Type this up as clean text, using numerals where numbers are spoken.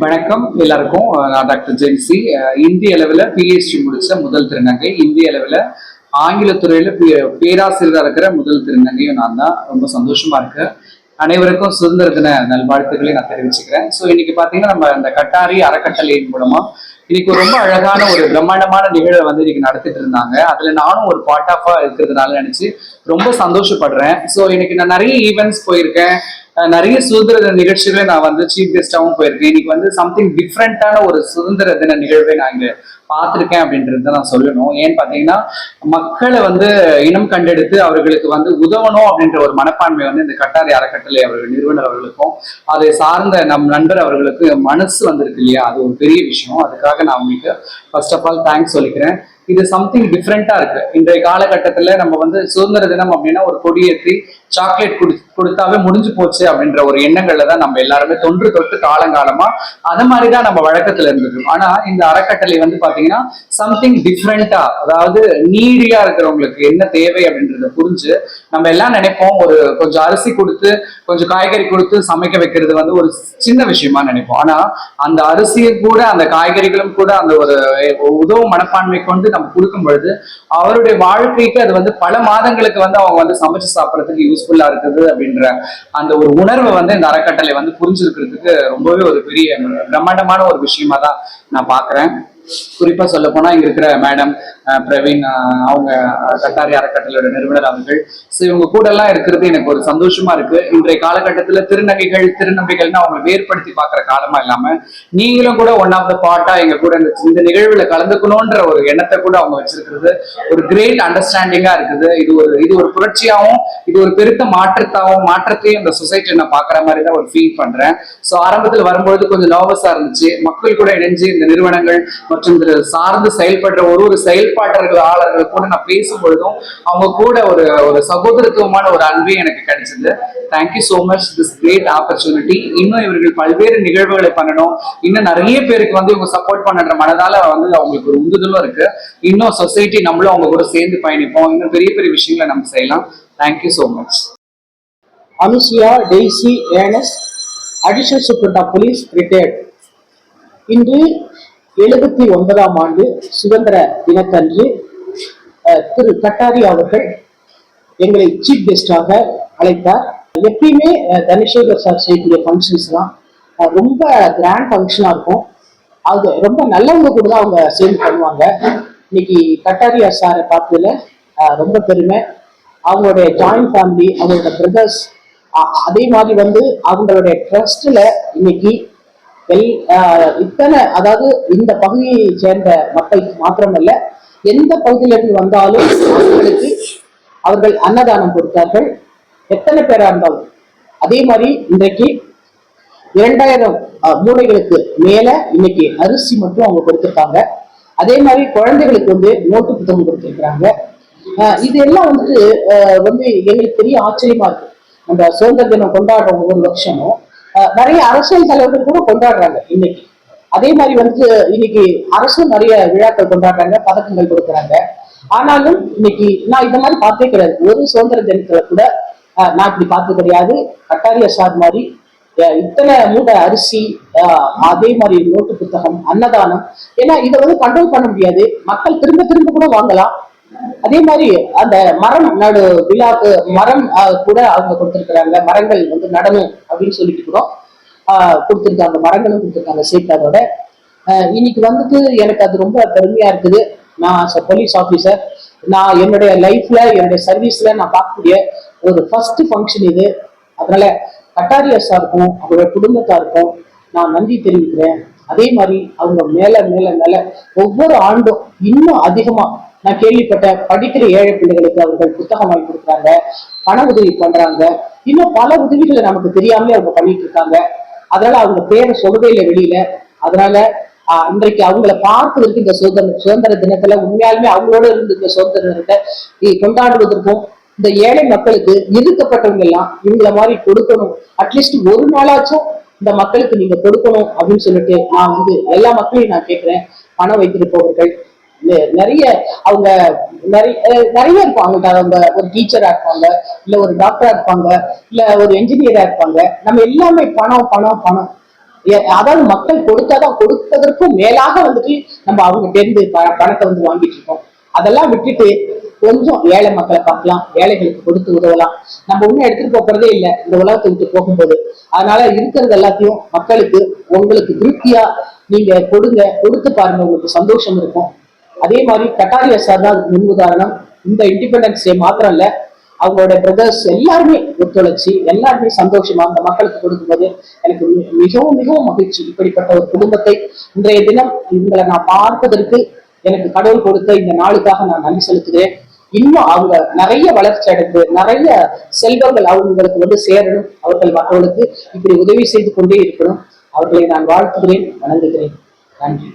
வணக்கம் எல்லாருக்கும். நான் டாக்டர் ஜென்சி. இந்திய அளவில் பிஹெச்டி முடிச்ச முதல் திருநங்கை, இந்திய அளவில் ஆங்கிலத்துறையில பேராசிரியராக இருக்கிற முதல் திருநங்கையும் நான் தான். ரொம்ப சந்தோஷமா இருக்கு. அனைவருக்கும் சுதந்திர தின நல்வாழ்த்துக்களை நான் தெரிவிச்சுக்கிறேன். ஸோ இன்னைக்கு பார்த்தீங்கன்னா நம்ம இந்த கட்டாரி அறக்கட்டளையின் மூலமா இன்னைக்கு ரொம்ப அழகான ஒரு பிரம்மாண்டமான நிகழ்வை வந்து இன்னைக்கு நடத்திட்டு இருந்தாங்க. அதுல நானும் ஒரு பார்ட் ஆஃபா இருக்கிறதுனால நினைச்சு ரொம்ப சந்தோஷப்படுறேன். ஸோ இன்னைக்கு நான் நிறைய ஈவெண்ட்ஸ் போயிருக்கேன், நிறைய சுதந்திர நிகழ்ச்சிகளை நான் வந்து சீஃப் கெஸ்டாவும் போயிருக்கேன். இன்னைக்கு வந்து சம்திங் டிஃப்ரெண்டான ஒரு சுதந்திர தின நிகழ்வை நான் இங்க பார்த்துருக்கேன் அப்படின்றத நான் சொல்லணும். ஏன்னு பார்த்தீங்கன்னா மக்களை வந்து இனம் கண்டெடுத்து அவர்களுக்கு வந்து உதவணும் அப்படின்ற ஒரு மனப்பான்மை வந்து இந்த கட்டாரி அறக்கட்டளை அவர்கள் நிறுவனர் அவர்களுக்கும் அதை சார்ந்த நம் நண்பர் அவர்களுக்கு மனசு வந்திருக்கு இல்லையா, அது ஒரு பெரிய விஷயம். அதுக்காக நான் உங்களுக்கு ஃபர்ஸ்ட் ஆஃப் ஆல் தேங்க்ஸ் சொல்லிக்கிறேன். இது சம்திங் டிஃப்ரெண்டா இருக்கு. இன்றைய காலகட்டத்துல நம்ம வந்து சுதந்திர தினம் அப்படின்னா ஒரு கொடியேற்றி சாக்லேட் கொடுத்தாவே முடிஞ்சு போச்சு அப்படின்ற ஒரு எண்ணங்கள்ல தான் நம்ம எல்லாருமே தொன்று தொட்டு காலங்காலமா அது மாதிரிதான் நம்ம வழக்கத்துல இருந்தது. ஆனா இந்த அறக்கட்டளை வந்து பாத்தீங்கன்னா சம்திங் டிஃப்ரெண்டா, அதாவது நீடியா இருக்கிறவங்களுக்கு என்ன தேவை அப்படின்றத புரிஞ்சு நம்ம எல்லாம் நினைப்போம் ஒரு கொஞ்சம் அரிசி கொடுத்து கொஞ்சம் காய்கறி கொடுத்து சமைக்க வைக்கிறது வந்து ஒரு சின்ன விஷயமா நினைப்போம். ஆனா அந்த அரிசியை கூட அந்த காய்கறிகளும் கூட அந்த ஒரு உதவும் மனப்பான்மை கொண்டு நம்ம கொடுக்கும் பொழுது அவருடைய வாழ்க்கைக்கு அது வந்து பல மாதங்களுக்கு வந்து அவங்க வந்து சமைச்சு சாப்பிட்றதுக்கு யூஸ்ஃபுல்லா இருக்குது அப்படின்ற அந்த ஒரு உணர்வை வந்து இந்த அறக்கட்டளை வந்து புரிஞ்சிருக்கிறதுக்கு ரொம்பவே ஒரு பெரிய பிரம்மாண்டமான ஒரு விஷயமா தான் நான் பாக்குறேன். குறிப்பா சொல்ல போனா இங்க இருக்கிற மேடம் பிரவீன், அவங்க கட்டாரி அறக்கட்டளையோட நிறுவனர் அவர்கள். ஸோ இவங்க கூட எல்லாம் இருக்கிறது எனக்கு ஒரு சந்தோஷமா இருக்கு. இன்றைய காலகட்டத்துல திருநங்கைகள் திருநங்கைகள்னு அவங்க வேறுபடுத்தி பார்க்குற காலமா இல்லாம நீங்களும் கூட ஒன் ஆஃப் த பார்ட்டா எங்க கூட இந்த நிகழ்வுல கலந்துக்கணும்ன்ற ஒரு எண்ணத்தை கூட அவங்க வச்சிருக்கிறது ஒரு கிரேட் அண்டர்ஸ்டாண்டிங்கா இருக்குது. இது ஒரு புரட்சியாகவும் இது ஒரு பெருத்த மாற்றத்தையும் இந்த சொசைட்டி நான் பாக்குற மாதிரி தான் ஒரு ஃபீல் பண்றேன். ஸோ ஆரம்பத்தில் வரும்பொழுது கொஞ்சம் நர்வஸா இருந்துச்சு. மக்கள் கூட இணைஞ்சு இந்த நிறுவனங்கள் மற்றும் சார்ந்து செயல்படுற ஒரு செயல்பாட்டாளர்கள் கூட நான் பேசும் பொழுதும் அவங்க கூட ஒரு சகோதரத்துவமான ஒரு அன்பே எனக்கு கிடைச்சது. Thank you so much this great opportunity. இன்னும் இவர்கள் பல்வேறு நிகழ்வுகளை பண்ணணும். இன்னும் நிறைய பேருக்கு வந்து இவங்க சப்போர்ட் பண்ணுற மனதால வந்து அவங்களுக்கு ஒரு உந்துதலும் இருக்கு. இன்னும் சொசைட்டி நம்மளும் அவங்க கூட சேர்ந்து பயணிப்போம். இன்னும் பெரிய பெரிய விஷயங்களை நம்ம செய்யலாம். Thank you so much. Anusiya Daisy ஏனஸ், additional superintendent of police, retired. இன்று 79ஆம் ஆண்டு சுதந்திர தினத்தன்று திரு கட்டாரி அவர்கள் எங்களை சீஃப் கெஸ்டாக அழைத்தார். எப்பயுமே தனசேகர் சார் செய்யக்கூடிய ஃபங்க்ஷன்ஸ்லாம் ரொம்ப கிராண்ட் ஃபங்க்ஷனாக இருக்கும். அது ரொம்ப நல்லவங்க கூட தான் அவங்க சேர்ந்து பண்ணுவாங்க. இன்னைக்கு கட்டாரியா சாரை பார்த்ததுல ரொம்ப பெருமை. அவங்களுடைய ஜாயிண்ட் ஃபேமிலி, அவங்களோட பிரதர்ஸ், அதே மாதிரி வந்து அவங்களுடைய ட்ரஸ்ட்ல இன்னைக்கு இத்தனை, அதாவது இந்த பகுதியை சேர்ந்த மக்களுக்கு மாத்திரமல்ல எந்த பகுதியிலிருந்து வந்தாலும் அவர்கள் அன்னதானம் கொடுத்தார்கள். எத்தனை பேரா இருந்தாலும். அதே மாதிரி இன்றைக்கு 2000 மூளைகளுக்கு மேல இன்னைக்கு அரிசி மட்டும் அவங்க கொடுத்திருக்காங்க. அதே மாதிரி குழந்தைகளுக்கு வந்து நோட்டு புத்தகம் கொடுத்திருக்கிறாங்க. இது எல்லாம் வந்து எங்களுக்கு பெரிய ஆச்சரியமா இருக்கு. நம்ம சுதந்திர தினம் கொண்டாடுறோம் ஒவ்வொரு வருஷமும். நிறைய அரசியல் தலைவர்கள் கூட கொண்டாடுறாங்க இன்னைக்கு. அதே மாதிரி இன்னைக்கு அரசும் நிறைய விழாக்கள் கொண்டாடுறாங்க, பதக்கங்கள் கொடுக்குறாங்க. ஆனாலும் இன்னைக்கு நான் இந்த மாதிரி பார்த்தே கிடையாது. ஒரு சுதந்திர தினத்துல கூட நான் இப்படி பார்த்து கிடையாது. கட்டாரியா சார் மாதிரி இத்தனை மூட்டை அரிசி, அதே மாதிரி நோட்டு புத்தகம், அன்னதானம். ஏன்னா இதை கண்ட்ரோல் பண்ண முடியாது. மக்கள் திரும்ப திரும்ப கூட வாங்கலாம். அதே மாதிரி அந்த மரம் நடு விழாக்கு மரம் கூட அவங்க கொடுத்திருக்கிறாங்க. மரங்கள் நடணும் அப்படின்னு சொல்லிட்டு கூட கொடுத்திருக்காங்க. மரங்களும் கொடுத்திருக்காங்க சேர்த்ததோட. இன்னைக்கு எனக்கு அது ரொம்ப பெருமையா இருக்குது. நான் போலீஸ் ஆபீசர், நான் என்னுடைய லைஃப்ல என்னுடைய சர்வீஸ்ல நான் பார்க்கக்கூடிய ஒரு ஃபர்ஸ்ட் ஃபங்க்ஷன் இது. அதனால கட்டாரியா சாருக்கும் அவருடைய குடும்பத்தாருக்கும் நான் நன்றி தெரிவிக்கிறேன். அதே மாதிரி அவங்க மேல மேல மேல ஒவ்வொரு ஆண்டும் இன்னும் அதிகமா நான் கேள்விப்பட்ட படிக்கிற ஏழை பிள்ளைகளுக்கு அவர்கள் புத்தகம் வாங்கி கொடுக்குறாங்க, பண உதவி பண்றாங்க. இன்னும் பல உதவிகளை நமக்கு தெரியாமலே அவங்க பண்ணிட்டு இருக்காங்க. அதனால அவங்க பேரை சொல்றதே இல்லை வெளியில. அதனால இன்றைக்கு அவங்கள பார்ப்பதற்கு இந்த சுதந்திர தினத்துல உண்மையாலுமே அவங்களோட இருந்து இந்த சுதந்திர தினத்தை கொண்டாடுவதற்கும் இந்த ஏழை மக்களுக்கு இருக்கப்பட்டவங்க எல்லாம் இவங்கள மாதிரி கொடுக்கணும். அட்லீஸ்ட் ஒரு நாளாச்சும் இந்த மக்களுக்கு நீங்க கொடுக்கணும் அப்படின்னு சொல்லிட்டு நான் எல்லா மக்களையும் நான் கேட்கிறேன். பணம் வைத்திருப்பவர்கள் நிறைய அவங்க நிறைய இருப்பாங்க. அவங்க ஒரு டீச்சரா இருப்பாங்க, இல்ல ஒரு டாக்டரா இருப்பாங்க, இல்ல ஒரு என்ஜினியரா இருப்பாங்க. நம்ம எல்லாமே பணம் பணம் பணம். அதாவது மக்கள் கொடுத்தாதான், கொடுத்ததற்கும் மேலாக வந்துட்டு நம்ம அவங்க தேர்ந்து பணத்தை வந்து வாங்கிட்டு இருக்கோம். அதெல்லாம் விட்டுட்டு கொஞ்சம் ஏழை மக்களை பார்க்கலாம், ஏழைகளுக்கு கொடுத்து உதவலாம். நம்ம ஒண்ணும் எடுத்துட்டு போறதே இல்லை இந்த உலகத்தை விட்டு போகும்போது. அதனால இருக்கிறது எல்லாத்தையும் மக்களுக்கு உங்களுக்கு திருப்தியா நீங்க கொடுங்க, கொடுத்து பாருங்க, உங்களுக்கு சந்தோஷம் இருக்கும். அதே மாதிரி கட்டாரியா சார் தான் அதுக்கு முன் உதாரணம். இந்த இண்டிபெண்டன்ஸ் டே மாத்திரம் இல்ல, அவங்களோட பிரதர்ஸ் எல்லாருமே ஒத்துழைச்சி எல்லாருமே சந்தோஷமா அந்த மக்களுக்கு கொடுக்கும்போது எனக்கு மிகவும் மிகவும் மகிழ்ச்சி. இப்படிப்பட்ட ஒரு குடும்பத்தை இன்றைய தினம் இவங்களை நான் பார்ப்பதற்கு எனக்கு கடவுள் கொடுத்த இந்த நாளுக்காக நான் நன்றி செலுத்துகிறேன். இன்னும் அவங்க நிறைய வளர்ச்சி அடைந்து நிறைய செல்வங்கள் அவங்களுக்கு வந்து சேரணும். அவர்கள் மற்றவர்களுக்கு இப்படி உதவி செய்து கொண்டே இருக்கணும். அவர்களை நான் வாழ்த்துகிறேன், வணங்குகிறேன். நன்றி.